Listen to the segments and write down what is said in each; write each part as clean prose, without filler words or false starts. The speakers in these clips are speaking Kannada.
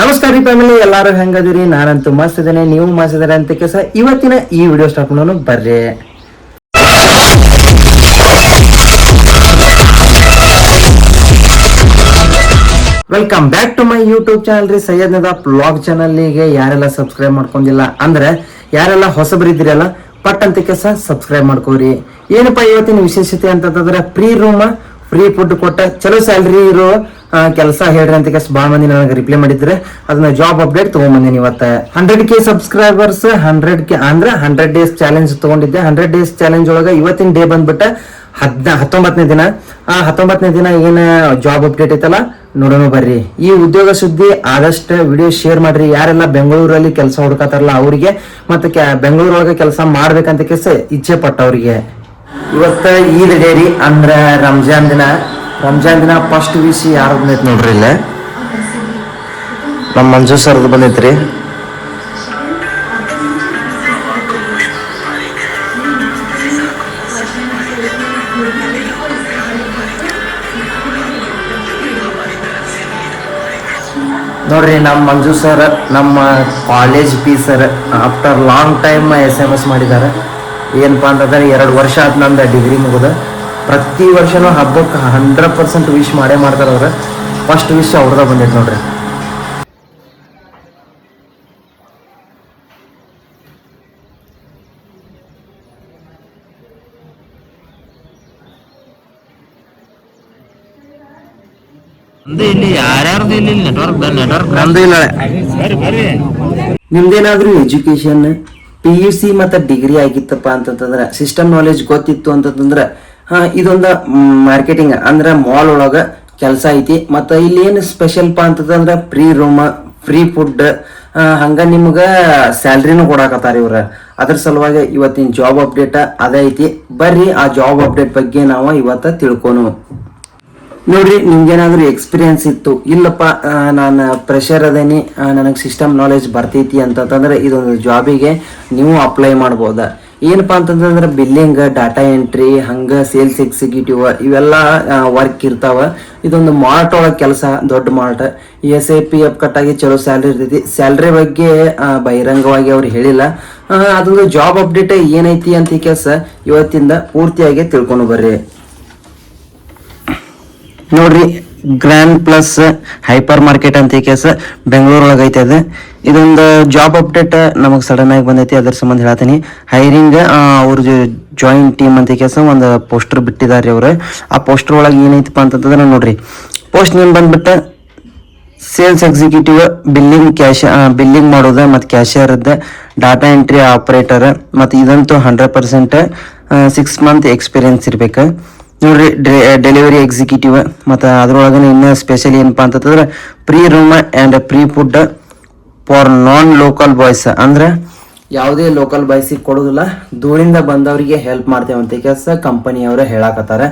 ನಮಸ್ಕಾರ ರೀ ಫ್ಯಾಮಿಲಿ, ಎಲ್ಲಾರು ಹೆಂಗದಿರಿ? ನಾನಂತೂ ಮಸ್ತ್ ಇದ್ದೇನೆ, ನೀವು ಮಸ್ತ್ ಇದಾರೆ ಅಂತ ಕೆಲಸ. ಇವತ್ತಿನ ಈ ವಿಡಿಯೋ ಸ್ಟಾರ್ಟ್ ಮಾಡೋಣ ಬರ್ರಿ. Welcome back to my YouTube channel ರೀ, ಸೈಯದ್ ನದಾಫ್ ವ್ಲಾಗ್ ಚಾನಲ್ಗೆ ಯಾರೆಲ್ಲ ಸಬ್ಸ್ಕ್ರೈಬ್ ಮಾಡ್ಕೊಂಡಿಲ್ಲ ಅಂದ್ರೆ ಯಾರೆಲ್ಲ ಹೊಸಬರಿದ್ದೀರಲ್ಲ ಪಟ್ ಅಂತ ಕೆಲಸ ಸಬ್ಸ್ಕ್ರೈಬ್ ಮಾಡ್ಕೋರಿ. ಏನಪ್ಪಾ ಇವತ್ತಿನ ವಿಶೇಷತೆ ಅಂತಂದ್ರೆ ಫ್ರೀ ರೂಮ್, ಫ್ರೀ ಫುಡ್ ಕೊಟ್ಟ ಚಲೋ ಸ್ಯಾಲ್ರಿ ಇರೋ ಕೆಲಸ ಹೇಳ್ರಿ ಅಂತ ಕೆಲಸ ಭಾಳ ಮಂದಿ ನನಗೆ ರಿಪ್ಲೈ ಮಾಡಿದ್ರೆ ಅದನ್ನ ಜಾಬ್ ಅಪ್ಡೇಟ್ ತಗೊಂಡ್ಬಂದಿನಿ. ಇವತ್ತು 100K ಸಬ್ಸ್ಕ್ರೈಬರ್ಸ್, 100K ಅಂದ್ರೆ 100 ಡೇಸ್ ಚಾಲೆಂಜ್ ತಗೊಂಡಿದ್ದೆ. 100 ಡೇಸ್ ಚಾಲೆಂಜ್ ಒಳಗೆ ಇವತ್ತಿನ ಡೇ ಬಂದ್ಬಿಟ್ಟ 19ನೇ ದಿನ. ಆ 19ನೇ ದಿನ ಏನು ಜಾಬ್ ಅಪ್ಡೇಟ್ ಐತಲ್ಲ ನೋಡೋಣ ಬರ್ರಿ. ಈ ಉದ್ಯೋಗ ಸುದ್ದಿ ಆದಷ್ಟು ವಿಡಿಯೋ ಶೇರ್ ಮಾಡ್ರಿ. ಯಾರೆಲ್ಲ ಬೆಂಗಳೂರಲ್ಲಿ ಕೆಲಸ ಹುಡುಕತ್ತಾರಲ್ಲ ಅವರಿಗೆ, ಮತ್ತೆ ಬೆಂಗಳೂರೊಳಗೆ ಕೆಲಸ ಮಾಡ್ಬೇಕಂತ ಕೆಲಸ ಇಚ್ಛೆ ಪಟ್ಟವ್ರಿಗೆ. ಇವತ್ತು ಈದ್ ಡೇ ರೀ, ಅಂದ್ರ ರಂಜಾನ್ ದಿನ. ರಂಜಾನ್ ದಿನ ಫಸ್ಟ್ ವಿಶ್ ಯಾರು ಬಂದೈತಿ ನೋಡ್ರಿ, ಇಲ್ಲ ನಮ್ಮ ಮಂಜು ಸರ್ದು ಬಂದೈತ್ರಿ. ನೋಡ್ರಿ ನಮ್ಮ ಮಂಜು ಸರ್, ನಮ್ಮ college P sir after long time SMS ಮಾಡಿದ್ದಾರೆ. ಏನಪ್ಪ ಅಂತಂದ್ರೆ 2 ವರ್ಷ ಆದ ನಂದು ಡಿಗ್ರಿ ಮುಗಿದ. ಪ್ರತಿ ವರ್ಷನೂ ಹಬ್ಬಕ್ಕೆ 100% ವಿಶ್ ಮಾಡೇ ಮಾಡ್ತಾರೆ ಅವ್ರು. ಫಸ್ಟ್ ವಿಶ್ ಅವ್ರದ ಬಂದೈತೆ ನೋಡ್ರಿ. ಇಲ್ಲಿ ಯಾರ್ಯಾರ್ದು ಇಲ್ಲಿ ನೆಟ್ವರ್ಕ್ ನಮ್ದು ಇಲ್ಲ. ನಿಮ್ದೇನಾದ್ರೂ ಎಜುಕೇಶನ್ PUC ಮತ್ತೆ ಡಿಗ್ರಿ ಆಗಿತ್ತಪ್ಪ ಅಂತಂದ್ರೆ, ಸಿಸ್ಟಮ್ ನಾಲೆಜ್ ಗೊತ್ತಿತ್ತು ಅಂತಂದ್ರೆ ಇದೊಂದು ಮಾರ್ಕೆಟಿಂಗ್ ಅಂದ್ರೆ ಮಾಲ್ ಒಳಗ ಕೆಲಸ ಐತಿ. ಮತ್ತೆ ಇಲ್ಲಿ ಏನು ಸ್ಪೆಷಲ್ಪಾ ಅಂತಂದ್ರೆ ಫ್ರೀ ರೂಮ್, ಫ್ರೀ ಫುಡ್, ಹಂಗ ನಿಮ್ಗ ಸ್ಯಾಲ್ರಿನೂ ಕೊಡಾಕತ್ತಾರ ಇವ್ರ. ಅದ್ರ ಸಲುವಾಗಿ ಇವತ್ತಿನ ಜಾಬ್ ಅಪ್ಡೇಟ್ ಅದೇ ಐತಿ. ಬರ್ರಿ ಆ ಜಾಬ್ ಅಪ್ಡೇಟ್ ಬಗ್ಗೆ ನಾವು ಇವತ್ತ ತಿಳ್ಕೊನು. ನೋಡ್ರಿ, ನಿಮ್ಗೇನಾದ್ರೂ ಎಕ್ಸ್ಪೀರಿಯನ್ಸ್ ಇತ್ತು, ಇಲ್ಲಪ್ಪ ನಾನು ಪ್ರೆಷರ್ ಅದೇನಿ, ನನಗೆ ಸಿಸ್ಟಮ್ ನಾಲೆಜ್ ಬರ್ತೈತಿ ಅಂತಂದ್ರೆ ಇದೊಂದು ಜಾಬಿಗೆ ನೀವು ಅಪ್ಲೈ ಮಾಡ್ಬೋದ. ಏನಪ್ಪಾ ಅಂತಂದ್ರೆ ಬಿಲ್ಲಿಂಗ್, ಡಾಟಾ ಎಂಟ್ರಿ, ಹಂಗ ಸೇಲ್ಸ್ ಎಕ್ಸಿಕ್ಯೂಟಿವ್ ಇವೆಲ್ಲ ವರ್ಕ್ ಇರ್ತಾವ. ಇದೊಂದು ಮಾರ್ಟ್ ಒಳಗೆ ಕೆಲಸ, ದೊಡ್ಡ ಮಾರ್ಟ್. SAPF ಕಟ್ಟಾಗಿ ಚಲೋ ಸ್ಯಾಲ್ರಿ ಇರ್ತೈತಿ. ಸ್ಯಾಲ್ರಿ ಬಗ್ಗೆ ಬಹಿರಂಗವಾಗಿ ಅವ್ರು ಹೇಳಿಲ್ಲ. ಅದೊಂದು ಜಾಬ್ ಅಪ್ಡೇಟ್ ಏನೈತಿ ಅಂತ ಈ ಕೆಲಸ ಇವತ್ತಿಂದ ಪೂರ್ತಿಯಾಗಿ ತಿಳ್ಕೊಂಡು ಬರ್ರಿ. ನೋಡ್ರಿ, ಗ್ರ್ಯಾಂಡ್ ಪ್ಲಸ್ ಹೈಪರ್ ಮಾರ್ಕೆಟ್ ಅಂತ ಈ ಕೇಸ್ ಬೆಂಗಳೂರೊಳಗೆ ಐತೆ. ಅದು ಇದೊಂದು ಜಾಬ್ ಅಪ್ಡೇಟ್ ನಮಗೆ ಸಡನ್ ಆಗಿ ಬಂದೈತಿ. ಅದ್ರ ಸಂಬಂಧ ಹೇಳ್ತೀನಿ. ಹೈರಿಂಗ್ ಅವ್ರ ಜಾಯಿಂಟ್ ಟೀಮ್ ಅಂತ ಈ ಕೇಸ ಒಂದು ಪೋಸ್ಟರ್ ಬಿಟ್ಟಿದ್ದಾರೆ ಅವರು. ಆ ಪೋಸ್ಟರ್ ಒಳಗೆ ಏನೈತಪ್ಪ ಅಂತಂದ್ರೆ ನೋಡ್ರಿ, ಪೋಸ್ಟ್ ನೇಮ್ ಬಂದ್ಬಿಟ್ಟು ಸೇಲ್ಸ್ ಎಕ್ಸಿಕ್ಯೂಟಿವ್, ಬಿಲ್ಲಿಂಗ್ ಮಾಡೋದು, ಮತ್ತು ಕ್ಯಾಶಿಯರ್ದ, ಡಾಟಾ ಎಂಟ್ರಿ ಆಪರೇಟರ್, ಮತ್ತು ಇದಂತೂ 100% 6 ಮಂತ್ ಎಕ್ಸ್ಪೀರಿಯನ್ಸ್ ಇರ್ಬೇಕು. ನೋಡ್ರಿ, ಡೆಲಿವರಿ ಎಕ್ಸಿಕ್ಯೂಟಿವ್, ಮತ್ತು ಅದ್ರೊಳಗೆ ಇನ್ನೂ ಸ್ಪೆಷಲ್ ಏನಪ್ಪಾ ಅಂತಂದ್ರೆ free room and free food for non local boys. ಅಂದ್ರೆ ಯಾವುದೇ ಲೋಕಲ್ ಬಾಯ್ಸಿಗೆ ಕೊಡೋದಿಲ್ಲ, ದೂರಿಂದ ಬಂದವರಿಗೆ ಹೆಲ್ಪ್ ಮಾಡ್ತೇವೆ ಅಂತ ಕೆಲಸ ಕಂಪನಿಯವರು ಹೇಳಾಕತ್ತಾರ.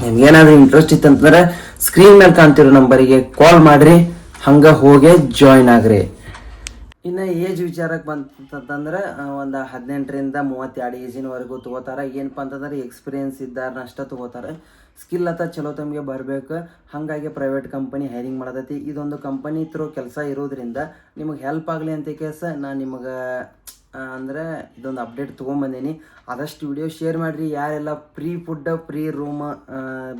ನಿಮ್ಗೇನಾದ್ರೂ ಇಂಟ್ರೆಸ್ಟ್ ಇತ್ತಂತಂದ್ರೆ ಸ್ಕ್ರೀನ್ ಮೇಲೆ ಕಾಣ್ತಿರೋ ನಂಬರಿಗೆ ಕಾಲ್ ಮಾಡ್ರಿ, ಹಂಗೆ ಹೋಗಿ ಜಾಯಿನ್ ಆಗ್ರಿ. ಇನ್ನು ಏಜ್ ವಿಚಾರಕ್ಕೆ ಬಂತಂತಂದ್ರೆ ಒಂದು 18ರಿಂದ 32 ಏಜಿನವರೆಗೂ ತಗೋತಾರ. ಏನಪ್ಪ ಅಂತಂದ್ರೆ ಎಕ್ಸ್ಪೀರಿಯನ್ಸ್ ಇದ್ದಾರನ್ನಷ್ಟ ತಗೋತಾರೆ. ಸ್ಕಿಲ್ ಅತ್ತ ಚಲೋ ತಮಗೆ ಬರಬೇಕು. ಹಾಗಾಗಿ ಪ್ರೈವೇಟ್ ಕಂಪನಿ ಹೈರಿಂಗ್ ಮಾಡತೈತಿ. ಇದೊಂದು ಕಂಪನಿ ಥ್ರೂ ಕೆಲಸ ಇರೋದ್ರಿಂದ ನಿಮಗೆ ಹೆಲ್ಪ್ ಆಗಲಿ ಅಂತ ಕೇಸ ನಾನು ನಿಮಗೆ ಅಂದರೆ ಇದೊಂದು ಅಪ್ಡೇಟ್ ತೊಗೊಂಬಂದೀನಿ. ಆದಷ್ಟು ವಿಡಿಯೋ ಶೇರ್ ಮಾಡಿರಿ. ಯಾರೆಲ್ಲ ಫ್ರೀ ಫುಡ್, ಫ್ರೀ ರೂಮ್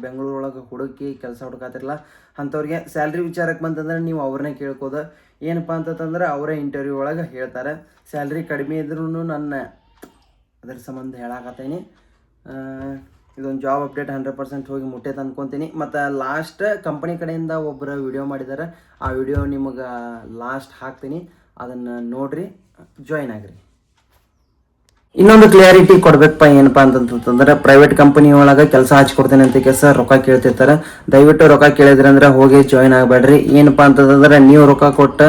ಬೆಂಗಳೂರೊಳಗೆ ಹುಡುಕಿ ಕೆಲಸ ಹುಡುಕಾತಿರಲ್ಲ ಅಂಥವ್ರಿಗೆ ಸ್ಯಾಲ್ರಿ ವಿಚಾರಕ್ಕೆ ಬಂತಂದ್ರೆ ನೀವು ಅವ್ರನ್ನೇ ಕೇಳ್ಕೋದು. ಏನಪ್ಪ ಅಂತಂದ್ರೆ ಅವರೇ ಇಂಟರ್ವ್ಯೂ ಒಳಗೆ ಹೇಳ್ತಾರೆ. ಸ್ಯಾಲ್ರಿ ಕಡಿಮೆ ಇದ್ರೂ ನನ್ನ ಅದ್ರ ಸಂಬಂಧ ಹೇಳಾಕತ್ತೀನಿ. ಇದೊಂದು ಜಾಬ್ ಅಪ್ಡೇಟ್ 100% ಹೋಗಿ ಮುಟ್ಟೈತೆ ಅಂದ್ಕೊತೀನಿ. ಮತ್ತು ಲಾಸ್ಟ್ ಕಂಪನಿ ಕಡೆಯಿಂದ ಒಬ್ಬರು ವಿಡಿಯೋ ಮಾಡಿದ್ದಾರೆ. ಆ ವಿಡಿಯೋ ನಿಮಗೆ ಲಾಸ್ಟ್ ಹಾಕ್ತೀನಿ, ಅದನ್ನು ನೋಡ್ರಿ, ಜಾಯಿನ್ ಆಗ್ರಿ. ಇನ್ನೊಂದು ಕ್ಲಿಯಾರಿಟಿ ಕೊಡ್ಬೇಕಪ್ಪ. ಏನಪ್ಪ ಅಂತಂತಂದ್ರೆ ಪ್ರೈವೇಟ್ ಕಂಪನಿ ಒಳಗೆ ಕೆಲಸ ಹಚ್ಕೊಡ್ತೇನೆ ಅಂತ ಕೆಲಸ ರೊಕ್ಕ ಕೇಳ್ತಿರ್ತಾರೆ. ದಯವಿಟ್ಟು ರೊಕ್ಕ ಕೇಳಿದ್ರಿ ಅಂದ್ರೆ ಹೋಗಿ ಜಾಯಿನ್ ಆಗಬೇಡ್ರಿ. ಏನಪ್ಪಾ ಅಂತಂದ್ರೆ ನೀವು ರೊಕ್ಕ ಕೊಟ್ಟು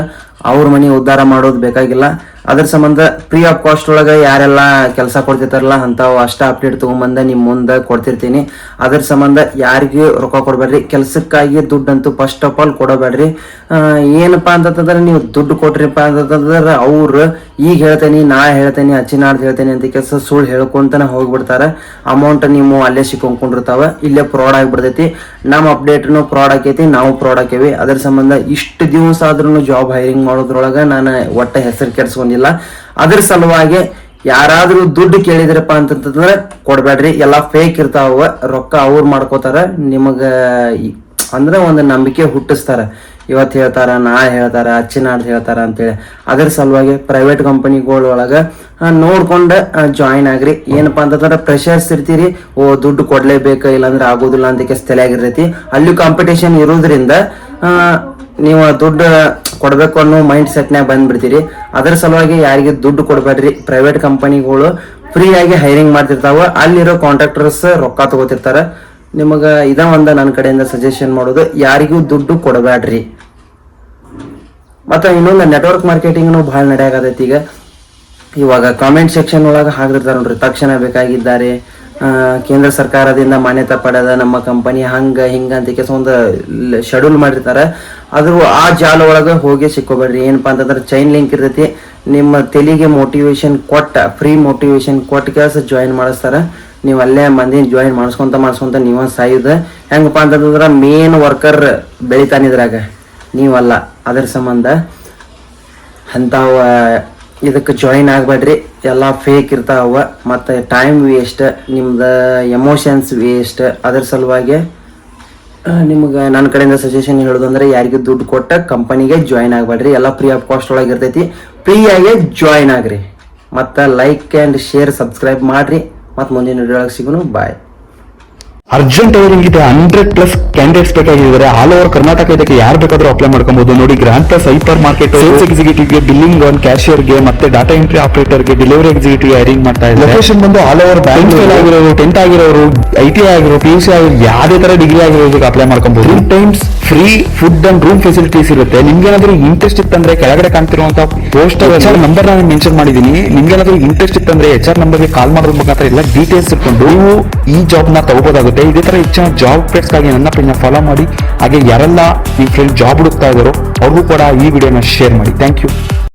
ಅವ್ರ ಮನೆ ಉದ್ಧಾರ ಮಾಡೋದು ಬೇಕಾಗಿಲ್ಲ. ಅದ್ರ ಸಂಬಂಧ ಫ್ರೀ ಆಫ್ ಕಾಸ್ಟ್ ಒಳಗೆ ಯಾರೆಲ್ಲ ಕೆಲಸ ಕೊಡ್ತಿರ್ತಾರಲ್ಲ ಅಂಥವು ಅಷ್ಟ ಅಪ್ಡೇಟ್ ತೊಗೊಂಬಂದ ನಿಮ್ಮ ಮುಂದೆ ಕೊಡ್ತಿರ್ತೀನಿ. ಅದ್ರ ಸಂಬಂಧ ಯಾರಿಗೂ ರೊಕ್ಕ ಕೊಡಬೇಡ್ರಿ. ಕೆಲಸಕ್ಕಾಗಿ ದುಡ್ಡಂತೂ ಫಸ್ಟ್ ಆಫ್ ಆಲ್ ಕೊಡಬೇಡ್ರಿ. ಏನಪ್ಪಾ ಅಂತಂದ್ರೆ ನೀವು ದುಡ್ಡು ಕೊಟ್ರಿಪ್ಪ ಅಂತಂದ್ರೆ ಅವ್ರು ಈಗ ಹೇಳ್ತೇನೆ, ನಾಳೆ ಹೇಳ್ತೇನೆ, ನಾಡ್ದು ಹೇಳ್ತೇನೆ ಅಂತ ಕೆಲಸ ಸುಳ್ಳು ಹೇಳ್ಕೊಂತಾನೆ ಹೋಗ್ಬಿಡ್ತಾರೆ. ಅಮೌಂಟ್ ನೀವು ಅಲ್ಲೇ ಸಿಕ್ಕೊಂಡಿರ್ತಾವ, ಇಲ್ಲೇ ಫ್ರಾಡ್ ಆಗಿಬಿಡ್ತೈತಿ. ನಮ್ಮ ಅಪ್ಡೇಟ್ನು ಫ್ರಾಡ್ ಆಕೈತಿ, ನಾವು ಫ್ರಾಡ್ ಆಕೇವಿ. ಅದ್ರ ಸಂಬಂಧ ಇಷ್ಟು ದಿವಸ ಆದ್ರೂ ಜಾಬ್ ಹೈರಿಂಗ್ ಮಾಡೋದ್ರೊಳಗೆ ನಾನು ಒಟ್ಟ ಹೆಸರು ಕೆಡ್ಸ್ಕೊಂಡಿಲ್ಲ. ಅದ್ರ ಸಲುವಾಗಿ ಯಾರಾದ್ರೂ ದುಡ್ಡು ಕೇಳಿದ್ರಪ್ಪ ಅಂತಂತಂದ್ರೆ ಕೊಡ್ಬೇಡ್ರಿ. ಎಲ್ಲಾ ಫೇಕ್ ಇರ್ತಾವ, ರೊಕ್ಕ ಅವ್ರು ಮಾಡ್ಕೋತಾರ, ನಿಮಗ ಅಂದ್ರೆ ಒಂದು ನಂಬಿಕೆ ಹುಟ್ಟಿಸ್ತಾರ. ಇವತ್ತು ಹೇಳ್ತಾರ, ನಾಳೆ ಹೇಳ್ತಾರ, ನಾಡ್ದು ಹೇಳ್ತಾರ ಅಂತೇಳಿ. ಅದ್ರ ಸಲುವಾಗಿ ಪ್ರೈವೇಟ್ ಕಂಪನಿಗಳೊಳಗ ನೋಡ್ಕೊಂಡು ಜಾಯಿನ್ ಆಗ್ರಿ. ಏನಪ್ಪಾ ಅಂತಂದ್ರೆ ಪ್ರೆಷರ್ಸ್ ಇರ್ತೀರಿ, ದುಡ್ಡು ಕೊಡ್ಲೇಬೇಕು ಇಲ್ಲಾಂದ್ರೆ ಆಗೋದಿಲ್ಲ ಅಂತ ತಲೆಯಾಗಿರ್ತೈತಿ. ಅಲ್ಲಿ ಕಾಂಪಿಟೇಷನ್ ಇರೋದ್ರಿಂದ ನೀವು ದುಡ್ಡು ಕೊಡ್ಬೇಕು ಅನ್ನೋ ಮೈಂಡ್ ಸೆಟ್ನಾಗ ಬಂದ್ಬಿಡ್ತೀರಿ. ಅದ್ರ ಸಲುವಾಗಿ ಯಾರಿಗೆ ದುಡ್ಡು ಕೊಡ್ಬೇಡ್ರಿ. ಪ್ರೈವೇಟ್ ಕಂಪನಿಗಳು ಫ್ರೀ ಆಗಿ ಹೈರಿಂಗ್ ಮಾಡ್ತಿರ್ತಾವ, ಅಲ್ಲಿರೋ ಕಾಂಟ್ರಾಕ್ಟರ್ಸ್ ರೊಕ್ಕ ತಗೋತಿರ್ತಾರ. ನಿಮಗ ಇದ ಒಂದ ನನ್ನ ಕಡೆಯಿಂದ ಸಜೆಷನ್ ಮಾಡೋದು, ಯಾರಿಗೂ ದುಡ್ಡು ಕೊಡಬೇಡ್ರಿ. ಮತ್ತೆ ಇನ್ನೊಂದು ನೆಟ್ವರ್ಕ್ ಮಾರ್ಕೆಟಿಂಗ್ನು ಭಾಳ ನಡೆಯಾಗತೈತಿ. ಇವಾಗ ಕಾಮೆಂಟ್ ಸೆಕ್ಷನ್ ಒಳಗೆ ಹಾಕಿರ್ತಾರೆ ನೋಡ್ರಿ, ತಕ್ಷಣ ಬೇಕಾಗಿದ್ದಾರೆ, ಕೇಂದ್ರ ಸರ್ಕಾರದಿಂದ ಮಾನ್ಯತೆ ಪಡೆದ ನಮ್ಮ ಕಂಪನಿ ಹಂಗ ಹಿಂಗ ಅಂತ ಒಂದು ಶೆಡ್ಯೂಲ್ ಮಾಡಿರ್ತಾರೆ. ಆದ್ರೂ ಆ ಜಾಲ ಒಳಗೆ ಹೋಗಿ ಸಿಕ್ಕೋಬೇಡ್ರಿ. ಏನಪ್ಪಾ ಅಂತಂದ್ರೆ ಚೈನ್ ಲಿಂಕ್ ಇರ್ತೈತಿ, ನಿಮ್ಮ ತೆಲಿಗೆ ಮೋಟಿವೇಶನ್ ಕೊಟ್ಟ, ಫ್ರೀ ಮೋಟಿವೇಶನ್ ಕೊಟ್ಟ ಕೆಲಸ ಜಾಯಿನ್ ಮಾಡಿಸ್ತಾರ. ನೀವು ಅಲ್ಲೇ ಮಂದಿನ ಜಾಯಿನ್ ಮಾಡಿಸ್ಕೊಂತ ನೀವ ಸಾಯುದ. ಹೆಂಗಪ್ಪ ಅಂತಂದ್ರೆ ಮೇನ್ ವರ್ಕರ್ ಬೆಳಿತಾನಿದ್ರಾಗ ನೀವಲ್ಲ. ಅದ್ರ ಸಂಬಂಧ ಅಂಥವ ಇದಕ್ಕೆ ಜಾಯಿನ್ ಆಗಬೇಡ್ರಿ. ಎಲ್ಲ ಫೇಕ್ ಇರ್ತಾವ, ಮತ್ತು ಟೈಮ್ ವೇಸ್ಟ್, ನಿಮ್ದು ಎಮೋಷನ್ಸ್ ವೇಸ್ಟ್. ಅದ್ರ ಸಲುವಾಗಿ ನಿಮ್ಗೆ ನನ್ನ ಕಡೆಯಿಂದ ಸಜೆಷನ್ ಹೇಳೋದಂದ್ರೆ ಯಾರಿಗೂ ದುಡ್ಡು ಕೊಟ್ಟ ಕಂಪನಿಗೆ ಜಾಯಿನ್ ಆಗಬೇಡ್ರಿ. ಎಲ್ಲ ಫ್ರೀ ಆಫ್ ಕಾಸ್ಟ್ ಒಳಗೆ ಇರ್ತೈತಿ, ಫ್ರೀಯಾಗೆ ಜಾಯಿನ್ ಆಗ್ರಿ. ಮತ್ತು ಲೈಕ್ ಆ್ಯಂಡ್ ಶೇರ್ ಸಬ್ಸ್ಕ್ರೈಬ್ ಮಾಡಿರಿ. ಮತ್ತು ಮುಂದಿನ ವಿಡಿಯೋ ಒಳಗೆ ಸಿಗೋಣ. ಬಾಯ್. ಅರ್ಜೆಂಟ್ ಹೈರಿಂಗ್ ಇದೆ, 100+ ಕ್ಯಾಂಡಿಡೇಟ್ಸ್ ಬೇಕಾಗಿದ್ದಾರೆ. ಆಲ್ ಓವರ್ ಕರ್ನಾಟಕ ಇದಕ್ಕೆ ಯಾರು ಬೇಕಾದ್ರೂ ಅಪ್ಲೈ ಮಾಡ್ಕೊಬಹುದು. ನೋಡಿ, grand plus hyper market sales ಎಕ್ಸಿಕ್ಯೂಟಿವ್ಗೆ, ಬಿಲ್ಲಿಂಗ್ ಒನ್ ಕ್ಯಾಶಿಯರ್ಗೆ, ಮತ್ತೆ ಡಾಟಾ ಎಂಟ್ರಿ ಆಪರೇಟರ್ಗೆ, ಡೆಲಿವರಿ ಎಕ್ಸಿಕ್ಯೂಟಿವ್ ಹೈರಿಂಗ್ ಮಾಡ್ತಾ ಇದ್ದಾರೆ. ಲೊಕೇಶನ್ ಬಂದು ಆಲ್ ಓವರ್ ಬ್ಯಾಂಗ್ಳೂರ್ ಆಗಿರೋರು, 10th ಆಗಿರೋರು, ITI ಆಗಿರೋರು, PUC ಆಗಿರೋರು, ಯಾವುದೇ ತರ ಡಿಗ್ರಿ ಆಗಿರೋದಕ್ಕೆ ಅಪ್ಲೈ ಮಾಡ್ಕೊಬಹುದು. 2 times free food and room facilities ಇರುತ್ತೆ. ನಿಮ್ಗೇನಾದ್ರೂ ಇಂಟ್ರೆಸ್ಟ್ ಇತ್ತಂದ್ರೆ ಕೆಳಗಡೆ ಕಾಣ್ತಿರುವಂತ ಪೋಸ್ಟರ್ HR ನಂಬರ್ ನಾನು ಮೆನ್ಷನ್ ಮಾಡಿದೀನಿ. ನಿಮ್ಗೇನಾದ್ರೂ ಇಂಟ್ರೆಸ್ಟ್ ಇತ್ತಂದ್ರೆ HR ನಂಬರ್ಗೆ ಕಾಲ್ ಮಾಡೋದ್ರ ಮುಖಾಂತರ ಎಲ್ಲ ಡೀಟೇಲ್ಸ್ ಇಟ್ಕೊಂಡು ನೀವು ಈ ಜಾಬ್ ನ ತಗೋಬಹುದಾಗುತ್ತೆ. ಇದೇ ತರ ಹೆಚ್ಚಿನ ಜಾಬ್ ಅಪ್ಡೇಟ್ಸ್ಗಾಗಿ ನನ್ನ ಪೇಜ್ನ ಫಾಲೋ ಮಾಡಿ. ಹಾಗೆ ಯಾರೆಲ್ಲ ನಿಮ್ಮ ಫ್ರೆಂಡ್ ಜಾಬ್ ಹುಡುಕ್ತಾ ಇದ್ದಾರೋ ಅವ್ರಿಗೂ ಕೂಡ ಈ ವಿಡಿಯೋನ ಶೇರ್ ಮಾಡಿ. Thank you.